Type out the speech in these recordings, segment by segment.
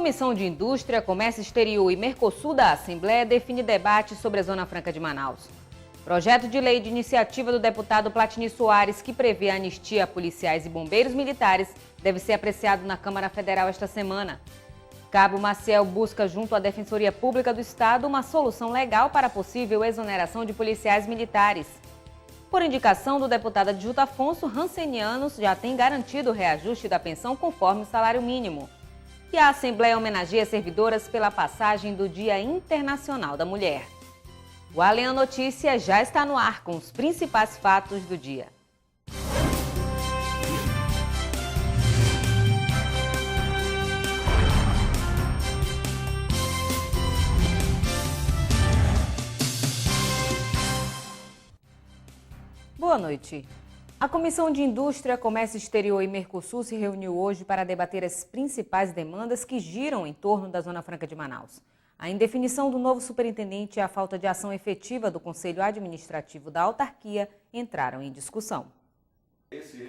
Comissão de Indústria, Comércio Exterior e Mercosul da Assembleia define debate sobre a Zona Franca de Manaus. Projeto de lei de iniciativa do deputado Platini Soares, que prevê a anistia a policiais e bombeiros militares, deve ser apreciado na Câmara Federal esta semana. Cabo Maciel busca, junto à Defensoria Pública do Estado, uma solução legal para a possível exoneração de policiais militares. Por indicação do deputado adjunto Afonso, Rancenianos já tem garantido o reajuste da pensão conforme o salário mínimo. E a Assembleia homenageia servidoras pela passagem do Dia Internacional da Mulher. O Além a Notícia já está no ar com os principais fatos do dia. Boa noite. A Comissão de Indústria, Comércio Exterior e Mercosul se reuniu hoje para debater as principais demandas que giram em torno da Zona Franca de Manaus. A indefinição do novo superintendente e a falta de ação efetiva do Conselho Administrativo da Autarquia entraram em discussão.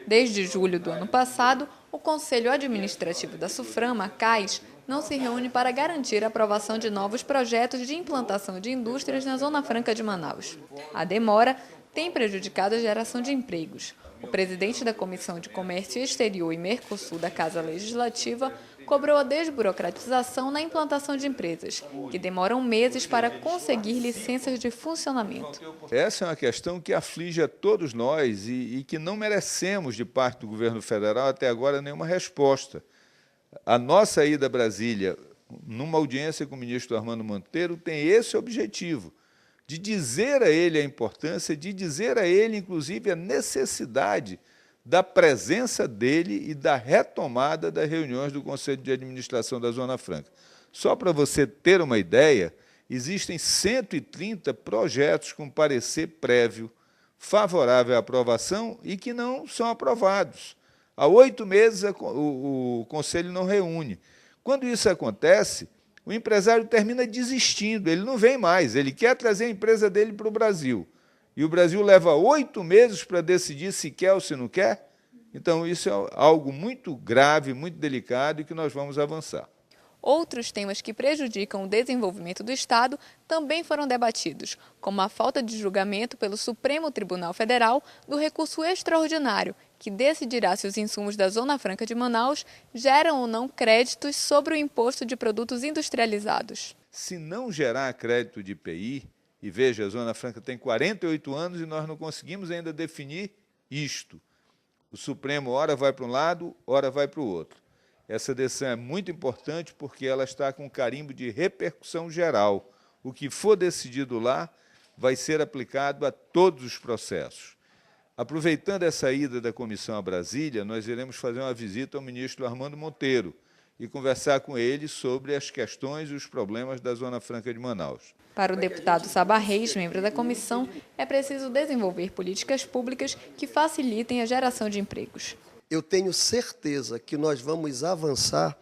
Desde julho do ano passado, o Conselho Administrativo da Suframa, CAIS, não se reúne para garantir a aprovação de novos projetos de implantação de indústrias na Zona Franca de Manaus. A demora tem prejudicado a geração de empregos. O presidente da Comissão de Comércio Exterior e Mercosul da Casa Legislativa cobrou a desburocratização na implantação de empresas, que demoram meses para conseguir licenças de funcionamento. Essa é uma questão que aflige a todos nós e que não merecemos, de parte do governo federal, até agora, nenhuma resposta. A nossa ida a Brasília, numa audiência com o ministro Armando Monteiro, tem esse objetivo, de dizer a ele a importância, de dizer a ele, inclusive, a necessidade da presença dele e da retomada das reuniões do Conselho de Administração da Zona Franca. Só para você ter uma ideia, existem 130 projetos com parecer prévio, favorável à aprovação e que não são aprovados. Há 8 meses o Conselho não reúne. Quando isso acontece, o empresário termina desistindo, ele não vem mais, ele quer trazer a empresa dele para o Brasil. E o Brasil leva 8 meses para decidir se quer ou se não quer. Então, isso é algo muito grave, muito delicado e que nós vamos avançar. Outros temas que prejudicam o desenvolvimento do Estado também foram debatidos, como a falta de julgamento pelo Supremo Tribunal Federal do recurso extraordinário, que decidirá se os insumos da Zona Franca de Manaus geram ou não créditos sobre o imposto de produtos industrializados. Se não gerar crédito de IPI, e veja, a Zona Franca tem 48 anos e nós não conseguimos ainda definir isto. O Supremo ora vai para um lado, ora vai para o outro. Essa decisão é muito importante porque ela está com carimbo de repercussão geral. O que for decidido lá vai ser aplicado a todos os processos. Aproveitando essa ida da comissão a Brasília, nós iremos fazer uma visita ao ministro Armando Monteiro e conversar com ele sobre as questões e os problemas da Zona Franca de Manaus. Para o deputado Saba Reis, membro da comissão, é preciso desenvolver políticas públicas que facilitem a geração de empregos. Eu tenho certeza que nós vamos avançar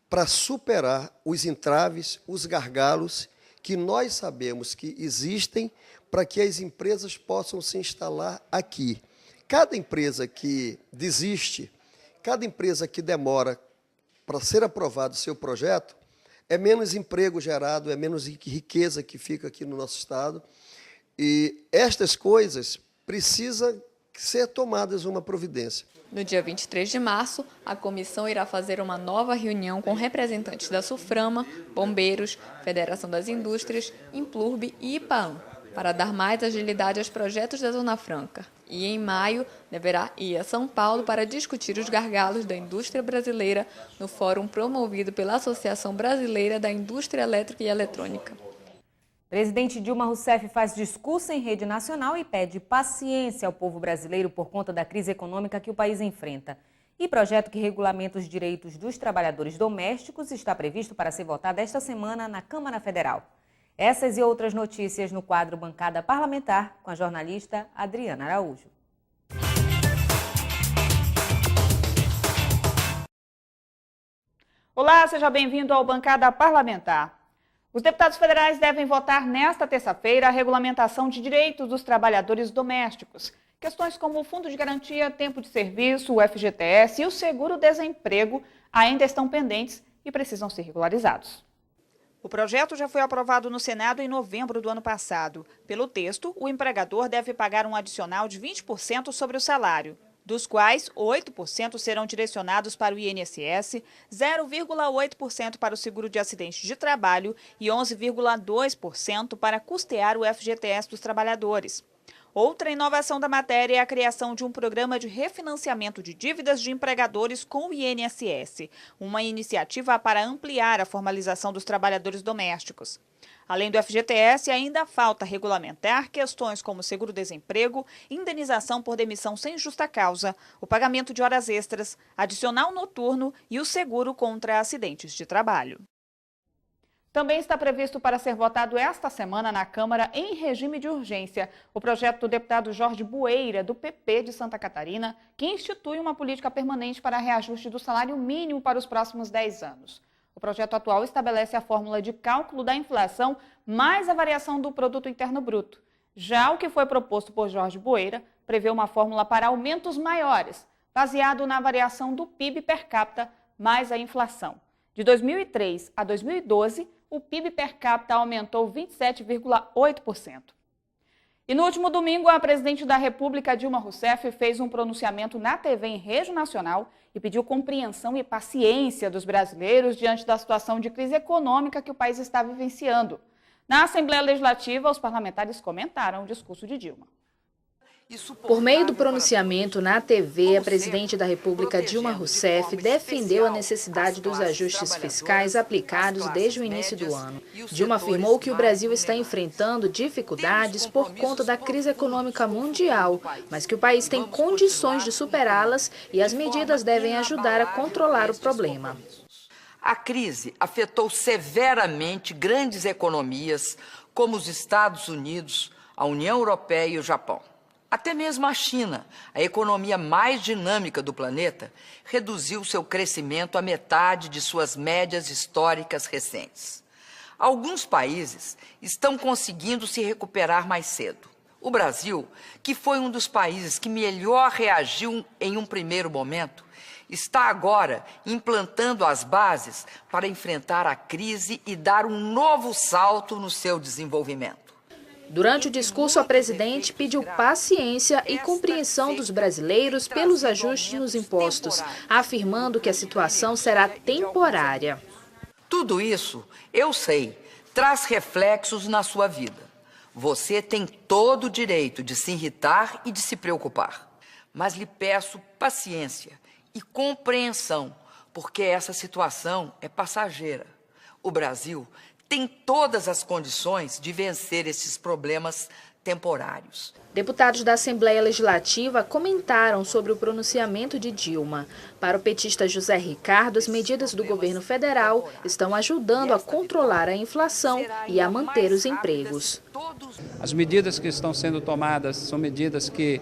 para superar os entraves, os gargalos que nós sabemos que existem para que as empresas possam se instalar aqui. Cada empresa que desiste, cada empresa que demora para ser aprovado o seu projeto, é menos emprego gerado, é menos riqueza que fica aqui no nosso Estado. E estas coisas precisam ser tomadas uma providência. No dia 23 de março, a comissão irá fazer uma nova reunião com representantes da Suframa, Bombeiros, Federação das Indústrias, Implurb e IPAAN, para dar mais agilidade aos projetos da Zona Franca. E em maio, deverá ir a São Paulo para discutir os gargalos da indústria brasileira no fórum promovido pela Associação Brasileira da Indústria Elétrica e Eletrônica. Presidente Dilma Rousseff faz discurso em rede nacional e pede paciência ao povo brasileiro por conta da crise econômica que o país enfrenta. E projeto que regulamenta os direitos dos trabalhadores domésticos está previsto para ser votado esta semana na Câmara Federal. Essas e outras notícias no quadro Bancada Parlamentar com a jornalista Adriana Araújo. Olá, seja bem-vindo ao Bancada Parlamentar. Os deputados federais devem votar nesta terça-feira a regulamentação de direitos dos trabalhadores domésticos. Questões como o Fundo de Garantia, Tempo de Serviço, o FGTS e o Seguro-Desemprego ainda estão pendentes e precisam ser regularizados. O projeto já foi aprovado no Senado em novembro do ano passado. Pelo texto, o empregador deve pagar um adicional de 20% sobre o salário, dos quais 8% serão direcionados para o INSS, 0,8% para o seguro de acidente de trabalho e 11,2% para custear o FGTS dos trabalhadores. Outra inovação da matéria é a criação de um programa de refinanciamento de dívidas de empregadores com o INSS, uma iniciativa para ampliar a formalização dos trabalhadores domésticos. Além do FGTS, ainda falta regulamentar questões como seguro-desemprego, indenização por demissão sem justa causa, o pagamento de horas extras, adicional noturno e o seguro contra acidentes de trabalho. Também está previsto para ser votado esta semana na Câmara, em regime de urgência, o projeto do deputado Jorge Bueira, do PP de Santa Catarina, que institui uma política permanente para reajuste do salário mínimo para os próximos 10 anos. O projeto atual estabelece a fórmula de cálculo da inflação mais a variação do Produto Interno Bruto. Já o que foi proposto por Jorge Bueira prevê uma fórmula para aumentos maiores, baseado na variação do PIB per capita mais a inflação. De 2003 a 2012, o PIB per capita aumentou 27,8%. E no último domingo, a presidente da República, Dilma Rousseff, fez um pronunciamento na TV em rede nacional e pediu compreensão e paciência dos brasileiros diante da situação de crise econômica que o país está vivenciando. Na Assembleia Legislativa, os parlamentares comentaram o discurso de Dilma. Por meio do pronunciamento na TV, a presidente da República, Dilma Rousseff, defendeu a necessidade dos ajustes fiscais aplicados desde o início do ano. Dilma afirmou que o Brasil está enfrentando dificuldades por conta da crise econômica mundial, mas que o país tem condições de superá-las e as medidas devem ajudar a controlar o problema. A crise afetou severamente grandes economias como os Estados Unidos, a União Europeia e o Japão. Até mesmo a China, a economia mais dinâmica do planeta, reduziu seu crescimento à metade de suas médias históricas recentes. Alguns países estão conseguindo se recuperar mais cedo. O Brasil, que foi um dos países que melhor reagiu em um primeiro momento, está agora implantando as bases para enfrentar a crise e dar um novo salto no seu desenvolvimento. Durante o discurso, a presidente pediu paciência e compreensão dos brasileiros pelos ajustes nos impostos, afirmando que a situação será temporária. Tudo isso, eu sei, traz reflexos na sua vida. Você tem todo o direito de se irritar e de se preocupar. Mas lhe peço paciência e compreensão, porque essa situação é passageira. O Brasil tem todas as condições de vencer esses problemas temporários. Deputados da Assembleia Legislativa comentaram sobre o pronunciamento de Dilma. Para o petista José Ricardo, as medidas do governo federal estão ajudando a controlar a inflação e a manter os empregos. As medidas que estão sendo tomadas são medidas que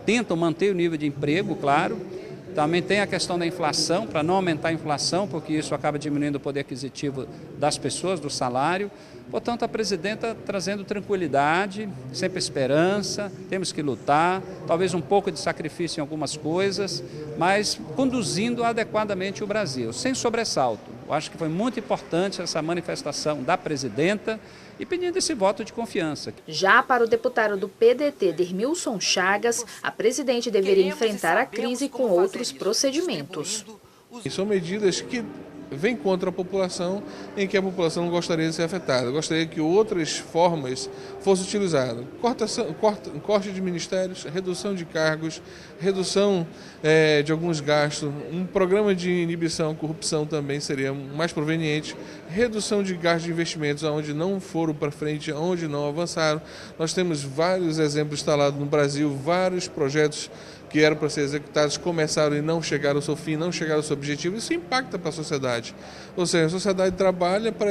tentam manter o nível de emprego, claro. Também tem a questão da inflação, para não aumentar a inflação, porque isso acaba diminuindo o poder aquisitivo das pessoas, do salário. Portanto, a presidenta trazendo tranquilidade, sempre esperança, temos que lutar, talvez um pouco de sacrifício em algumas coisas, mas conduzindo adequadamente o Brasil, sem sobressalto. Eu acho que foi muito importante essa manifestação da presidenta e pedindo esse voto de confiança. Já para o deputado do PDT, Dermilson Chagas, a presidente deveria enfrentar a crise com outros procedimentos. E são medidas que vêm contra a população, em que a população não gostaria de ser afetada. Gostaria que outras formas fossem utilizadas. Corte de ministérios, redução de cargos, redução de alguns gastos, um programa de inibição à corrupção também seria mais proveniente, redução de gastos de investimentos onde não foram para frente, onde não avançaram. Nós temos vários exemplos instalados no Brasil, vários projetos que eram para ser executados, começaram e não chegaram ao seu fim, não chegaram ao seu objetivo. Isso impacta para a sociedade. Ou seja, a sociedade trabalha para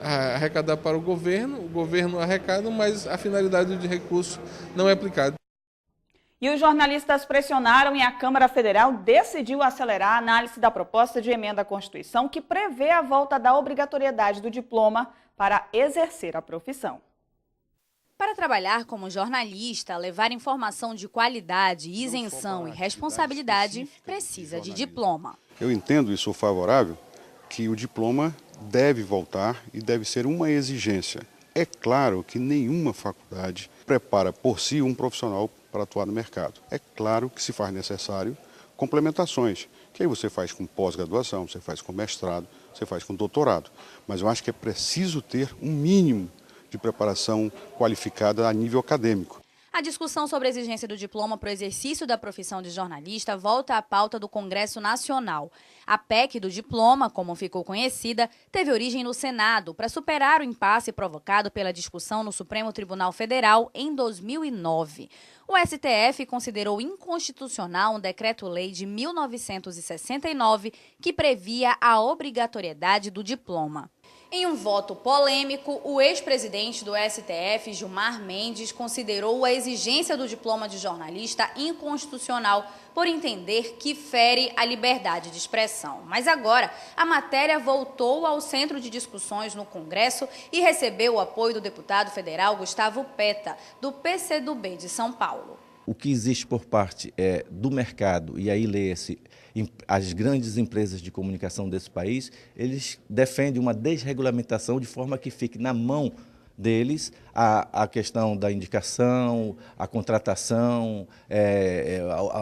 arrecadar para o governo arrecada, mas a finalidade de recurso não é aplicada. E os jornalistas pressionaram e a Câmara Federal decidiu acelerar a análise da proposta de emenda à Constituição que prevê a volta da obrigatoriedade do diploma para exercer a profissão. Para trabalhar como jornalista, levar informação de qualidade, isenção e responsabilidade, precisa de diploma. Eu entendo e sou favorável que o diploma deve voltar e deve ser uma exigência. É claro que nenhuma faculdade prepara por si um profissional para atuar no mercado. É claro que se faz necessário complementações, que aí você faz com pós-graduação, você faz com mestrado, você faz com doutorado. Mas eu acho que é preciso ter um mínimo de preparação qualificada a nível acadêmico. A discussão sobre a exigência do diploma para o exercício da profissão de jornalista volta à pauta do Congresso Nacional. A PEC do diploma, como ficou conhecida, teve origem no Senado para superar o impasse provocado pela discussão no Supremo Tribunal Federal em 2009. O STF considerou inconstitucional um decreto-lei de 1969 que previa a obrigatoriedade do diploma. Em um voto polêmico, o ex-presidente do STF, Gilmar Mendes, considerou a exigência do diploma de jornalista inconstitucional por entender que fere a liberdade de expressão. Mas agora, a matéria voltou ao centro de discussões no Congresso e recebeu o apoio do deputado federal Gustavo Petta, do PCdoB de São Paulo. O que existe por parte do mercado, e aí lê-se as grandes empresas de comunicação desse país, eles defendem uma desregulamentação de forma que fique na mão deles a questão da indicação, a contratação,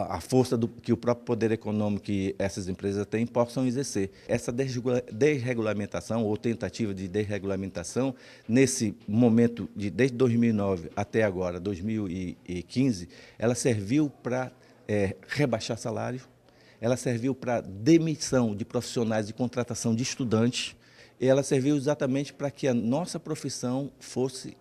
a força que o próprio poder econômico que essas empresas têm possam exercer. Essa desregulamentação ou tentativa de desregulamentação, nesse momento, desde 2009 até agora, 2015, ela serviu para rebaixar salário, ela serviu para demissão de profissionais e contratação de estudantes, e ela serviu exatamente para que a nossa profissão fosse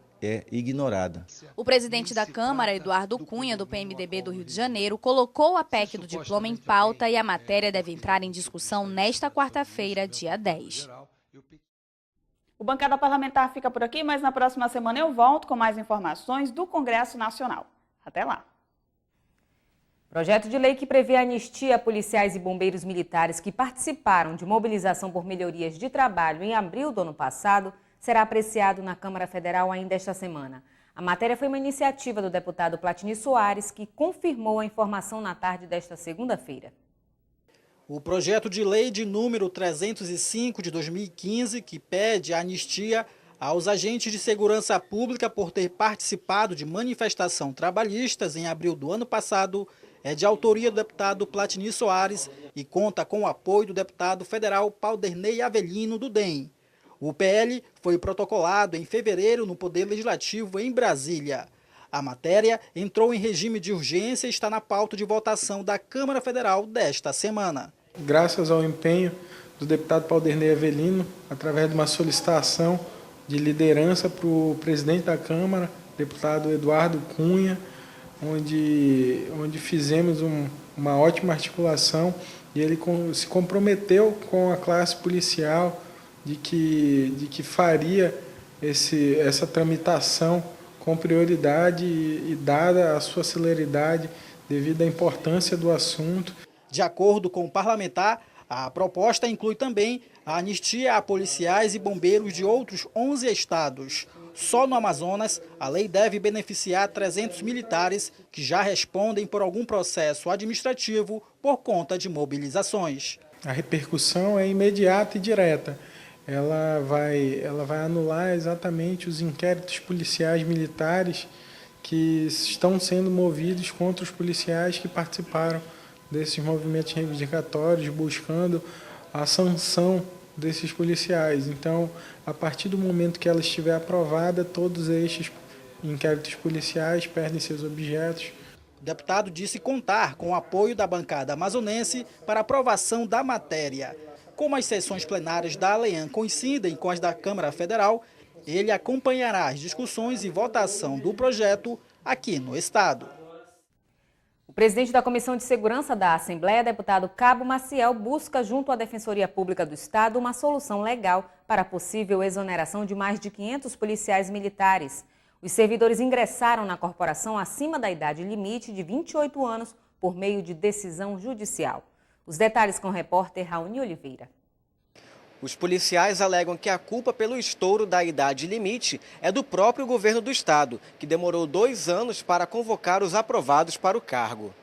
ignorada. O presidente da Câmara, Eduardo Cunha, do PMDB do Rio de Janeiro, colocou a PEC do diploma em pauta e a matéria deve entrar em discussão nesta quarta-feira, dia 10. O Bancada Parlamentar fica por aqui, mas na próxima semana eu volto com mais informações do Congresso Nacional. Até lá! Projeto de lei que prevê anistia a policiais e bombeiros militares que participaram de mobilização por melhorias de trabalho em abril do ano passado será apreciado na Câmara Federal ainda esta semana. A matéria foi uma iniciativa do deputado Platini Soares, que confirmou a informação na tarde desta segunda-feira. O projeto de lei de número 305 de 2015, que pede a anistia aos agentes de segurança pública por ter participado de manifestação trabalhistas em abril do ano passado, é de autoria do deputado Platini Soares e conta com o apoio do deputado federal Paulderney Avelino, do DEM. O PL foi protocolado em fevereiro no Poder Legislativo em Brasília. A matéria entrou em regime de urgência e está na pauta de votação da Câmara Federal desta semana. Graças ao empenho do deputado Paulderney Avelino, através de uma solicitação de liderança para o presidente da Câmara, deputado Eduardo Cunha, onde fizemos uma ótima articulação e ele se comprometeu com a classe policial de que faria essa tramitação com prioridade e dada a sua celeridade devido à importância do assunto. De acordo com o parlamentar, a proposta inclui também a anistia a policiais e bombeiros de outros 11 estados. Só no Amazonas, a lei deve beneficiar 300 militares que já respondem por algum processo administrativo por conta de mobilizações. A repercussão é imediata e direta. Ela vai anular exatamente os inquéritos policiais militares que estão sendo movidos contra os policiais que participaram desses movimentos reivindicatórios, buscando a sanção desses policiais. Então, a partir do momento que ela estiver aprovada, todos estes inquéritos policiais perdem seus objetos. O deputado disse contar com o apoio da bancada amazonense para aprovação da matéria. Como as sessões plenárias da ALEAN coincidem com as da Câmara Federal, ele acompanhará as discussões e votação do projeto aqui no Estado. O presidente da Comissão de Segurança da Assembleia, deputado Cabo Maciel, busca junto à Defensoria Pública do Estado uma solução legal para a possível exoneração de mais de 500 policiais militares. Os servidores ingressaram na corporação acima da idade limite de 28 anos por meio de decisão judicial. Os detalhes com o repórter Raoni Oliveira. Os policiais alegam que a culpa pelo estouro da idade limite é do próprio governo do estado, que demorou 2 anos para convocar os aprovados para o cargo.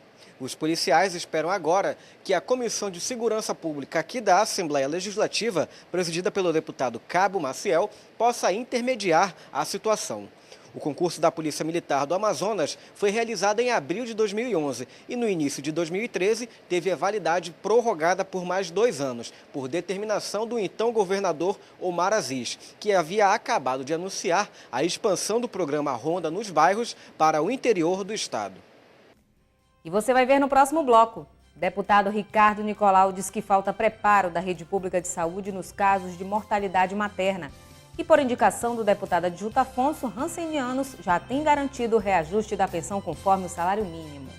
Os policiais esperam agora que a Comissão de Segurança Pública aqui da Assembleia Legislativa, presidida pelo deputado Cabo Maciel, possa intermediar a situação. O concurso da Polícia Militar do Amazonas foi realizado em abril de 2011 e no início de 2013 teve a validade prorrogada por mais 2 anos, por determinação do então governador Omar Aziz, que havia acabado de anunciar a expansão do programa Ronda nos bairros para o interior do estado. E você vai ver no próximo bloco. Deputado Ricardo Nicolau diz que falta preparo da rede pública de saúde nos casos de mortalidade materna. E por indicação do deputado adjunto Afonso, Hansenianos já tem garantido o reajuste da pensão conforme o salário mínimo.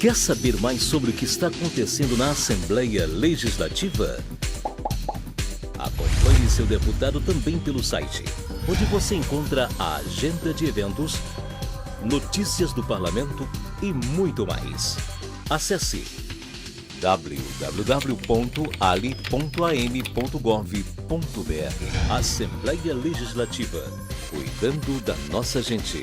Quer saber mais sobre o que está acontecendo na Assembleia Legislativa? Acompanhe seu deputado também pelo site, onde você encontra a agenda de eventos, notícias do parlamento e muito mais. Acesse www.ali.am.gov.br. Assembleia Legislativa, cuidando da nossa gente.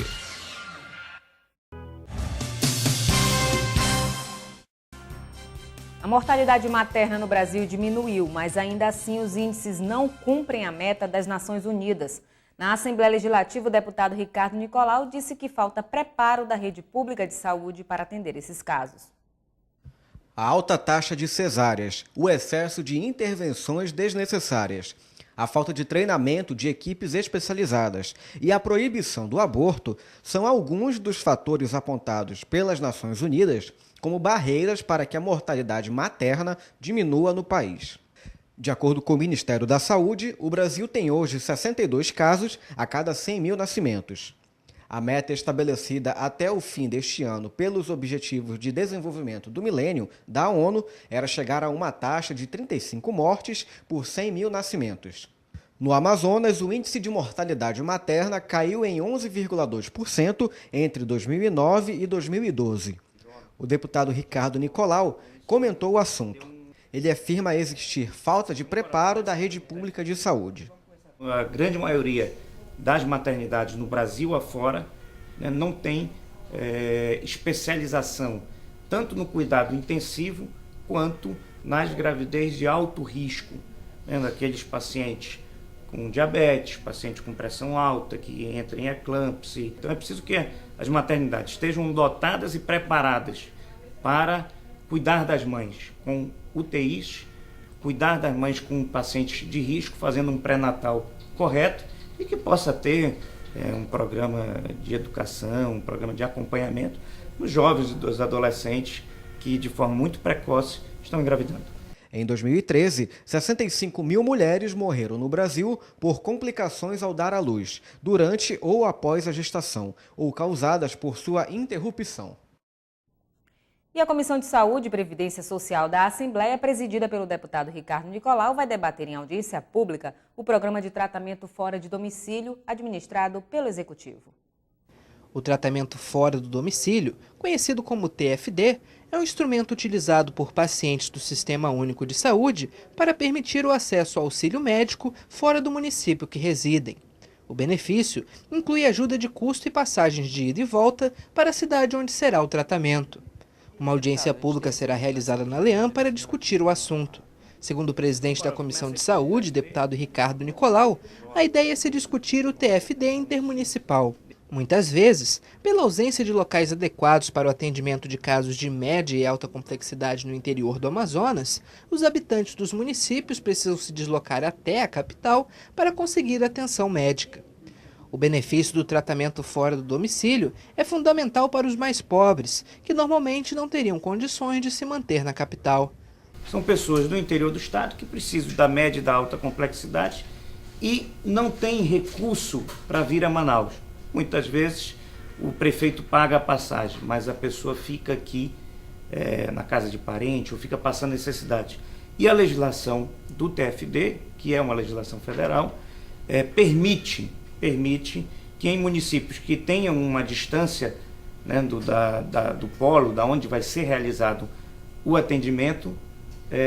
A mortalidade materna no Brasil diminuiu, mas ainda assim os índices não cumprem a meta das Nações Unidas. Na Assembleia Legislativa, o deputado Ricardo Nicolau disse que falta preparo da rede pública de saúde para atender esses casos. A alta taxa de cesáreas, o excesso de intervenções desnecessárias, a falta de treinamento de equipes especializadas e a proibição do aborto são alguns dos fatores apontados pelas Nações Unidas como barreiras para que a mortalidade materna diminua no país. De acordo com o Ministério da Saúde, o Brasil tem hoje 62 casos a cada 100 mil nascimentos. A meta estabelecida até o fim deste ano pelos Objetivos de Desenvolvimento do Milênio da ONU era chegar a uma taxa de 35 mortes por 100 mil nascimentos. No Amazonas, o índice de mortalidade materna caiu em 11,2% entre 2009 e 2012. O deputado Ricardo Nicolau comentou o assunto. Ele afirma existir falta de preparo da rede pública de saúde. A grande maioria das maternidades no Brasil afora, né, não tem especialização tanto no cuidado intensivo quanto nas gravidez de alto risco, né, daqueles pacientes com diabetes, pacientes com pressão alta, que entram em eclâmpsia. Então é preciso que as maternidades estejam dotadas e preparadas para cuidar das mães com UTIs, cuidar das mães com pacientes de risco, fazendo um pré-natal correto, e que possa ter um programa de educação, um programa de acompanhamento dos jovens e dos adolescentes que, de forma muito precoce, estão engravidando. Em 2013, 65 mil mulheres morreram no Brasil por complicações ao dar à luz, durante ou após a gestação, ou causadas por sua interrupção. E a Comissão de Saúde e Previdência Social da Assembleia, presidida pelo deputado Ricardo Nicolau, vai debater em audiência pública o programa de tratamento fora de domicílio administrado pelo Executivo. O tratamento fora do domicílio, conhecido como TFD, é um instrumento utilizado por pacientes do Sistema Único de Saúde para permitir o acesso ao auxílio médico fora do município que residem. O benefício inclui ajuda de custo e passagens de ida e volta para a cidade onde será o tratamento. Uma audiência pública será realizada na Leam para discutir o assunto. Segundo o presidente da Comissão de Saúde, deputado Ricardo Nicolau, a ideia é se discutir o TFD intermunicipal. Muitas vezes, pela ausência de locais adequados para o atendimento de casos de média e alta complexidade no interior do Amazonas, os habitantes dos municípios precisam se deslocar até a capital para conseguir atenção médica. O benefício do tratamento fora do domicílio é fundamental para os mais pobres, que normalmente não teriam condições de se manter na capital. São pessoas do interior do estado que precisam da média e da alta complexidade e não têm recurso para vir a Manaus. Muitas vezes o prefeito paga a passagem, mas a pessoa fica aqui na casa de parente ou fica passando necessidade. E a legislação do TFD, que é uma legislação federal, permite que em municípios que tenham uma distância, né, do polo, da onde vai ser realizado o atendimento,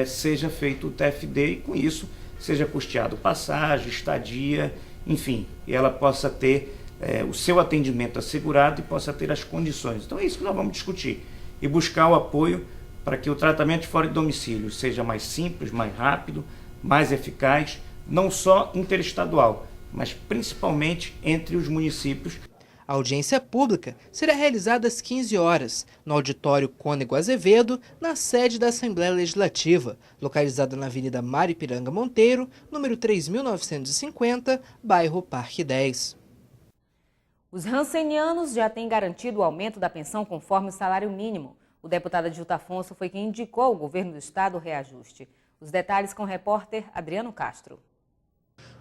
seja feito o TFD e com isso seja custeado passagem, estadia, enfim, e ela possa ter o seu atendimento assegurado e possa ter as condições. Então é isso que nós vamos discutir e buscar o apoio para que o tratamento fora de domicílio seja mais simples, mais rápido, mais eficaz, não só interestadual, mas principalmente entre os municípios. A audiência pública será realizada às 15 horas, no auditório Cônego Azevedo, na sede da Assembleia Legislativa, localizada na Avenida Maripiranga Monteiro, número 3.950, bairro Parque 10. Os rancenianos já têm garantido o aumento da pensão conforme o salário mínimo. O deputado Adilto Afonso foi quem indicou ao governo do estado o reajuste. Os detalhes com o repórter Adriano Castro.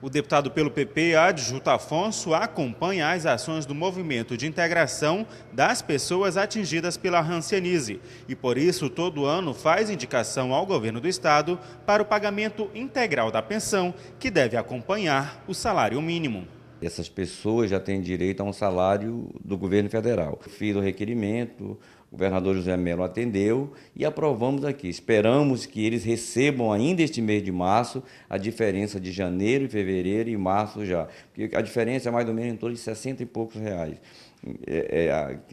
O deputado pelo PP, Adilto Afonso, acompanha as ações do movimento de integração das pessoas atingidas pela hanseníase e, por isso, todo ano faz indicação ao governo do estado para o pagamento integral da pensão, que deve acompanhar o salário mínimo. Essas pessoas já têm direito a um salário do governo federal. Fiz o requerimento, o governador José Mello atendeu e aprovamos aqui. Esperamos que eles recebam ainda este mês de março a diferença de janeiro, fevereiro e março já. Porque a diferença é mais ou menos em torno de 60 e poucos reais.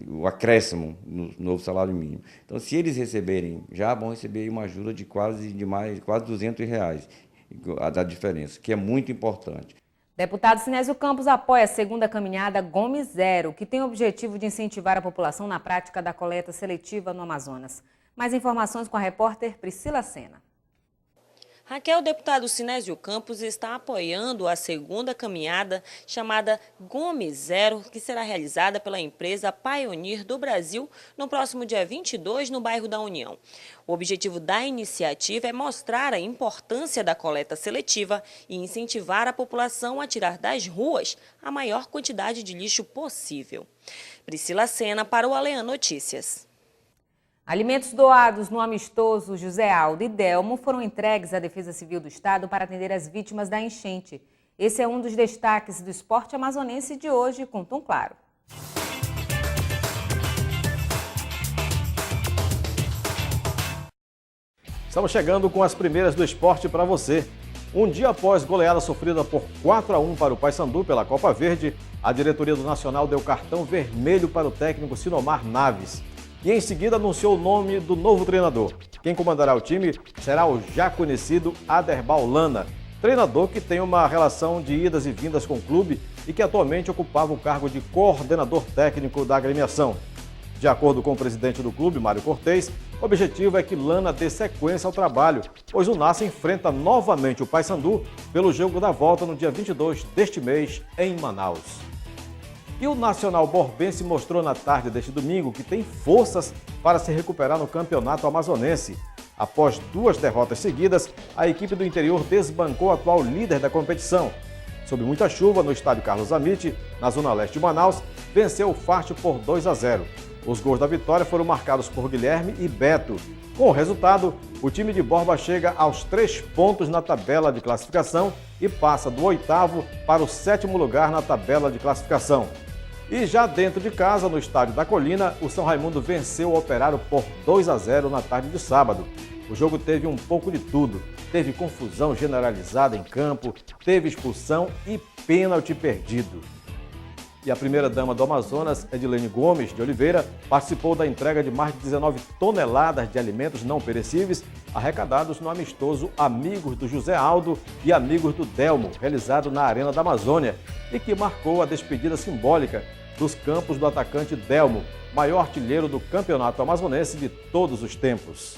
O acréscimo no novo salário mínimo. Então, se eles receberem, já vão receber uma ajuda de quase 200 reais, a diferença, que é muito importante. Deputado Sinésio Campos apoia a segunda caminhada Gomes Zero, que tem o objetivo de incentivar a população na prática da coleta seletiva no Amazonas. Mais informações com a repórter Priscila Sena. Raquel, o deputado Sinésio Campos está apoiando a segunda caminhada chamada Gomes Zero, que será realizada pela empresa Pioneer do Brasil no próximo dia 22, no bairro da União. O objetivo da iniciativa é mostrar a importância da coleta seletiva e incentivar a população a tirar das ruas a maior quantidade de lixo possível. Priscila Sena para o Alean Notícias. Alimentos doados no amistoso José Aldo e Delmo foram entregues à Defesa Civil do Estado para atender as vítimas da enchente. Esse é um dos destaques do esporte amazonense de hoje com Tom Claro. Estamos chegando com as primeiras do esporte para você. Um dia após goleada sofrida por 4-1 para o Paysandu pela Copa Verde, a diretoria do Nacional deu cartão vermelho para o técnico Sinomar Naves. E em seguida anunciou o nome do novo treinador. Quem comandará o time será o já conhecido Aderbal Lana, treinador que tem uma relação de idas e vindas com o clube e que atualmente ocupava o cargo de coordenador técnico da agremiação. De acordo com o presidente do clube, Mário Cortez, o objetivo é que Lana dê sequência ao trabalho, pois o NASA enfrenta novamente o Paysandu pelo jogo da volta no dia 22 deste mês em Manaus. E o Nacional Borbense mostrou na tarde deste domingo que tem forças para se recuperar no campeonato amazonense. Após 2 derrotas seguidas, a equipe do interior desbancou o atual líder da competição. Sob muita chuva no estádio Carlos Amite, na zona leste de Manaus, venceu o Farte por 2-0. Os gols da vitória foram marcados por Guilherme e Beto. Com o resultado, o time de Borba chega aos 3 pontos na tabela de classificação e passa do 8º para o 7º lugar na tabela de classificação. E já dentro de casa, no estádio da Colina, o São Raimundo venceu o Operário por 2-0 na tarde de sábado. O jogo teve um pouco de tudo. Teve confusão generalizada em campo, teve expulsão e pênalti perdido. E a primeira-dama do Amazonas, Edilene Gomes de Oliveira, participou da entrega de mais de 19 toneladas de alimentos não perecíveis arrecadados no amistoso Amigos do José Aldo e Amigos do Delmo, realizado na Arena da Amazônia, e que marcou a despedida simbólica dos campos do atacante Delmo, maior artilheiro do campeonato amazonense de todos os tempos.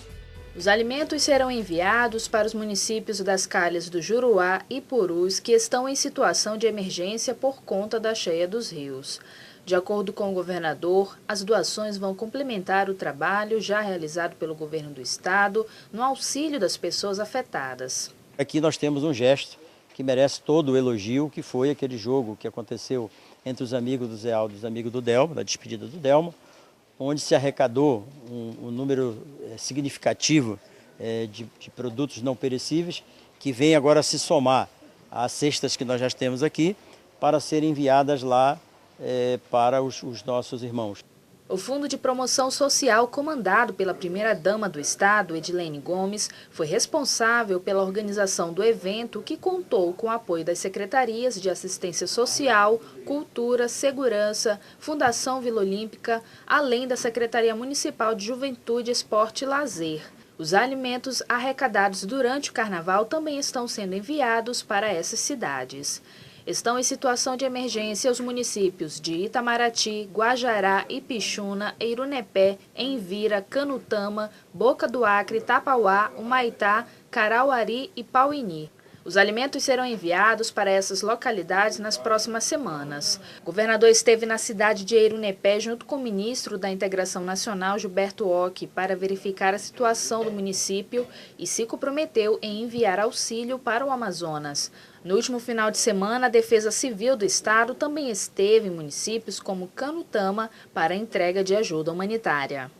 Os alimentos serão enviados para os municípios das calhas do Juruá e Purus, que estão em situação de emergência por conta da cheia dos rios. De acordo com o governador, as doações vão complementar o trabalho já realizado pelo governo do estado no auxílio das pessoas afetadas. Aqui nós temos um gesto que merece todo o elogio, que foi aquele jogo que aconteceu entre os amigos do Zé Aldo e os amigos do Delmo, da despedida do Delmo, onde se arrecadou um número significativo de produtos não perecíveis, que vem agora se somar às cestas que nós já temos aqui, para serem enviadas lá para os nossos irmãos. O Fundo de Promoção Social, comandado pela primeira-dama do Estado, Edilene Gomes, foi responsável pela organização do evento, que contou com o apoio das secretarias de Assistência Social, Cultura, Segurança, Fundação Vila Olímpica, além da Secretaria Municipal de Juventude, Esporte e Lazer. Os alimentos arrecadados durante o Carnaval também estão sendo enviados para essas cidades. Estão em situação de emergência os municípios de Itamaraty, Guajará, Ipixuna, Eirunepé, Envira, Canutama, Boca do Acre, Tapauá, Humaitá, Carauari e Pauini. Os alimentos serão enviados para essas localidades nas próximas semanas. O governador esteve na cidade de Eirunepé junto com o ministro da Integração Nacional, Gilberto Ock, para verificar a situação do município e se comprometeu em enviar auxílio para o Amazonas. No último final de semana, a Defesa Civil do Estado também esteve em municípios como Canutama para a entrega de ajuda humanitária.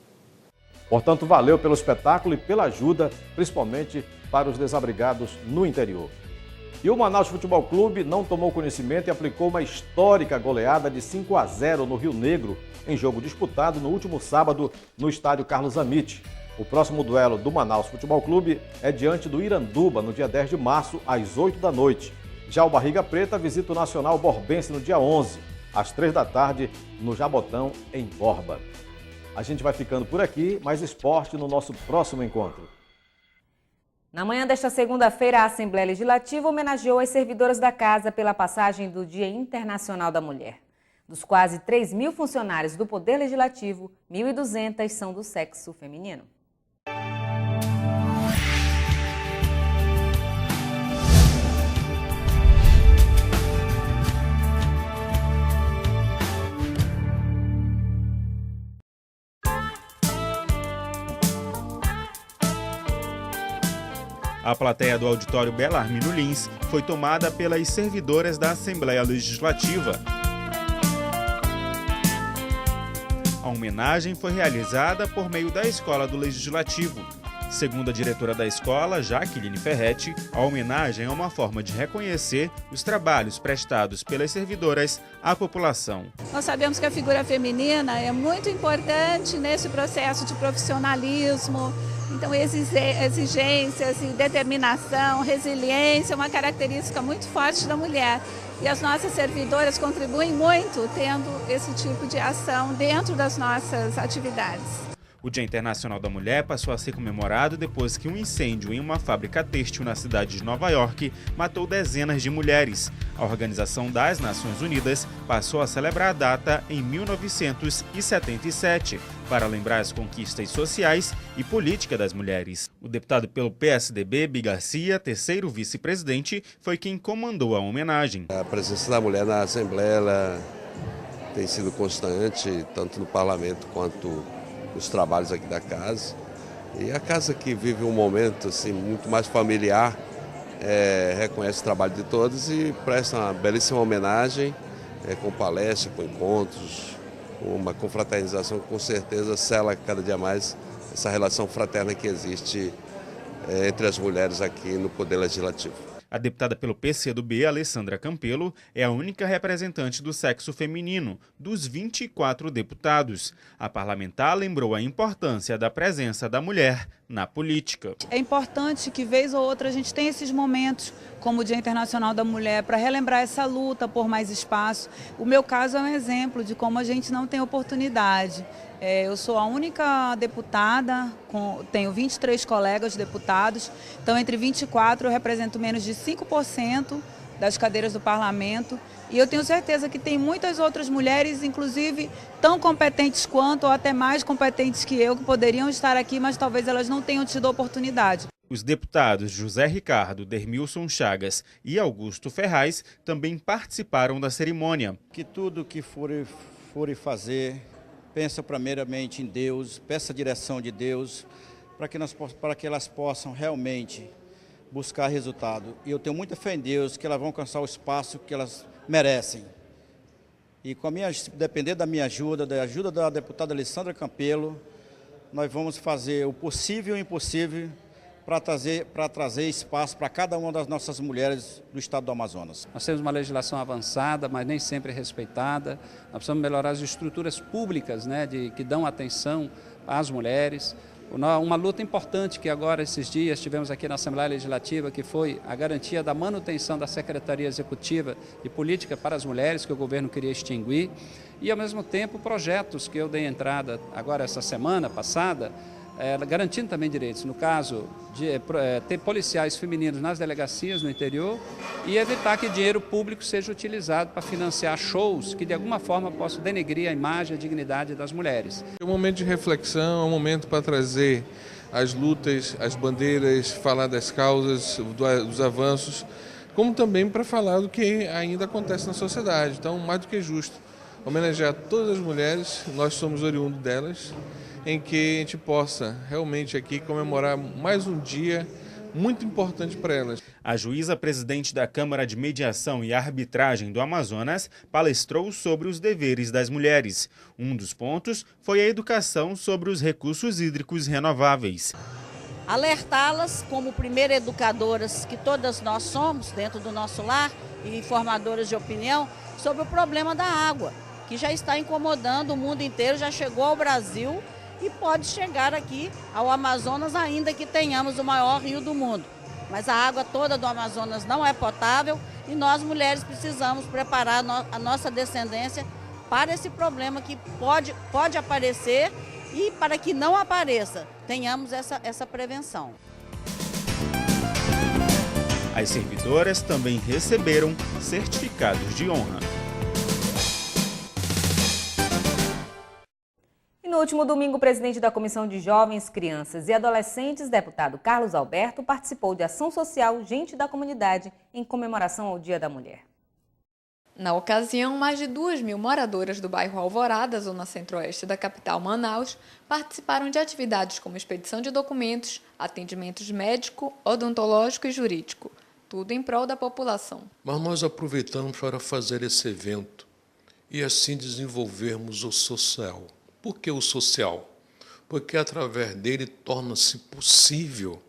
Portanto, valeu pelo espetáculo e pela ajuda, principalmente para os desabrigados no interior. E o Manaus Futebol Clube não tomou conhecimento e aplicou uma histórica goleada de 5-0 no Rio Negro, em jogo disputado no último sábado no estádio Carlos Amit. O próximo duelo do Manaus Futebol Clube é diante do Iranduba, no dia 10 de março, às 8 da noite. Já o Barriga Preta visita o Nacional Borbense no dia 11, às 3 da tarde, no Jabotão, em Borba. A gente vai ficando por aqui, mais esporte no nosso próximo encontro. Na manhã desta segunda-feira, a Assembleia Legislativa homenageou as servidoras da casa pela passagem do Dia Internacional da Mulher. Dos quase 3.000 funcionários do Poder Legislativo, 1.200 são do sexo feminino. A plateia do auditório Belarmino Lins foi tomada pelas servidoras da Assembleia Legislativa. A homenagem foi realizada por meio da Escola do Legislativo. Segundo a diretora da escola, Jaqueline Ferretti, a homenagem é uma forma de reconhecer os trabalhos prestados pelas servidoras à população. Nós sabemos que a figura feminina é muito importante nesse processo de profissionalismo. Então, exigências e determinação, resiliência é uma característica muito forte da mulher. E as nossas servidoras contribuem muito tendo esse tipo de ação dentro das nossas atividades. O Dia Internacional da Mulher passou a ser comemorado depois que um incêndio em uma fábrica têxtil na cidade de Nova York matou dezenas de mulheres. A Organização das Nações Unidas passou a celebrar a data em 1977, para lembrar as conquistas sociais e políticas das mulheres. O deputado pelo PSDB, Bi Garcia, terceiro vice-presidente, foi quem comandou a homenagem. A presença da mulher na Assembleia ela tem sido constante, tanto no parlamento quanto nos trabalhos aqui da casa. E a casa que vive um momento assim, muito mais familiar, reconhece o trabalho de todos e presta uma belíssima homenagem, com palestras, com encontros, uma confraternização que com certeza sela cada dia mais essa relação fraterna que existe entre as mulheres aqui no Poder Legislativo. A deputada pelo PCdoB, Alessandra Campelo, é a única representante do sexo feminino dos 24 deputados. A parlamentar lembrou a importância da presença da mulher na política. É importante que, vez ou outra, a gente tenha esses momentos, como o Dia Internacional da Mulher, para relembrar essa luta por mais espaço. O meu caso é um exemplo de como a gente não tem oportunidade. Eu sou a única deputada, tenho 23 colegas deputados, então entre 24 eu represento menos de 5% das cadeiras do parlamento e eu tenho certeza que tem muitas outras mulheres, inclusive tão competentes quanto ou até mais competentes que eu, que poderiam estar aqui, mas talvez elas não tenham tido a oportunidade. Os deputados José Ricardo, Dermilson Chagas e Augusto Ferraz também participaram da cerimônia. Que tudo que forem fazer, pensa primeiramente em Deus, peça a direção de Deus, para que elas possam realmente buscar resultado. E eu tenho muita fé em Deus que elas vão alcançar o espaço que elas merecem. E depender da minha ajuda, da ajuda da deputada Alessandra Campelo, nós vamos fazer o possível e o impossível para trazer espaço para cada uma das nossas mulheres do estado do Amazonas. Nós temos uma legislação avançada, mas nem sempre respeitada. Nós precisamos melhorar as estruturas públicas, né, que dão atenção às mulheres. Uma luta importante que agora, esses dias, tivemos aqui na Assembleia Legislativa, que foi a garantia da manutenção da Secretaria Executiva de Política para as Mulheres, que o governo queria extinguir, e, ao mesmo tempo, projetos que eu dei entrada agora essa semana passada, garantindo também direitos, no caso de ter policiais femininos nas delegacias no interior e evitar que dinheiro público seja utilizado para financiar shows que de alguma forma possam denegrir a imagem e a dignidade das mulheres. É um momento de reflexão, é um momento para trazer as lutas, as bandeiras, falar das causas, dos avanços, como também para falar do que ainda acontece na sociedade. Então, mais do que justo, homenagear todas as mulheres, nós somos oriundos delas, em que a gente possa realmente aqui comemorar mais um dia muito importante para elas. A juíza presidente da Câmara de Mediação e Arbitragem do Amazonas palestrou sobre os deveres das mulheres. Um dos pontos foi a educação sobre os recursos hídricos renováveis. Alertá-las como primeiras educadoras que todas nós somos dentro do nosso lar e formadoras de opinião sobre o problema da água, que já está incomodando o mundo inteiro, já chegou ao Brasil e pode chegar aqui ao Amazonas, ainda que tenhamos o maior rio do mundo. Mas a água toda do Amazonas não é potável e nós mulheres precisamos preparar a nossa descendência para esse problema que pode aparecer e para que não apareça, tenhamos essa prevenção. As servidoras também receberam certificados de honra. No último domingo, o presidente da Comissão de Jovens, Crianças e Adolescentes, deputado Carlos Alberto, participou de ação social Gente da Comunidade em comemoração ao Dia da Mulher. Na ocasião, mais de 2.000 moradoras do bairro Alvorada, zona centro-oeste da capital Manaus, participaram de atividades como expedição de documentos, atendimentos médico, odontológico e jurídico, tudo em prol da população. Mas nós aproveitamos para fazer esse evento e assim desenvolvermos o social. Por que o social? Porque através dele torna-se possível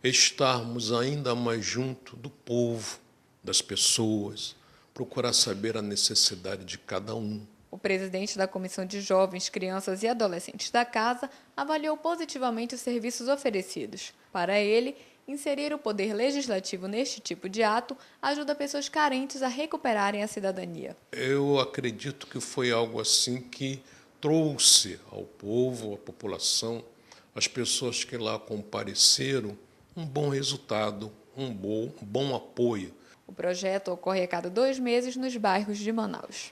estarmos ainda mais junto do povo, das pessoas, procurar saber a necessidade de cada um. O presidente da Comissão de Jovens, Crianças e Adolescentes da Casa avaliou positivamente os serviços oferecidos. Para ele, inserir o poder legislativo neste tipo de ato ajuda pessoas carentes a recuperarem a cidadania. Eu acredito que foi algo assim que trouxe ao povo, à população, as pessoas que lá compareceram, um bom resultado, um bom apoio. O projeto ocorre a cada 2 meses nos bairros de Manaus.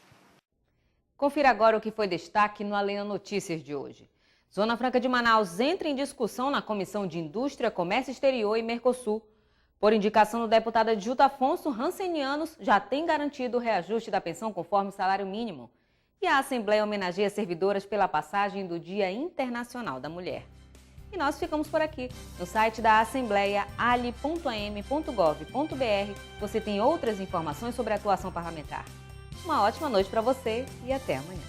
Confira agora o que foi destaque no Além Notícias de hoje. Zona Franca de Manaus entra em discussão na Comissão de Indústria, Comércio Exterior e Mercosul. Por indicação do deputado Adjuto Afonso, Rancenianos já tem garantido o reajuste da pensão conforme o salário mínimo. E a Assembleia homenageia servidoras pela passagem do Dia Internacional da Mulher. E nós ficamos por aqui. No site da Assembleia, ali.am.gov.br, você tem outras informações sobre a atuação parlamentar. Uma ótima noite para você e até amanhã.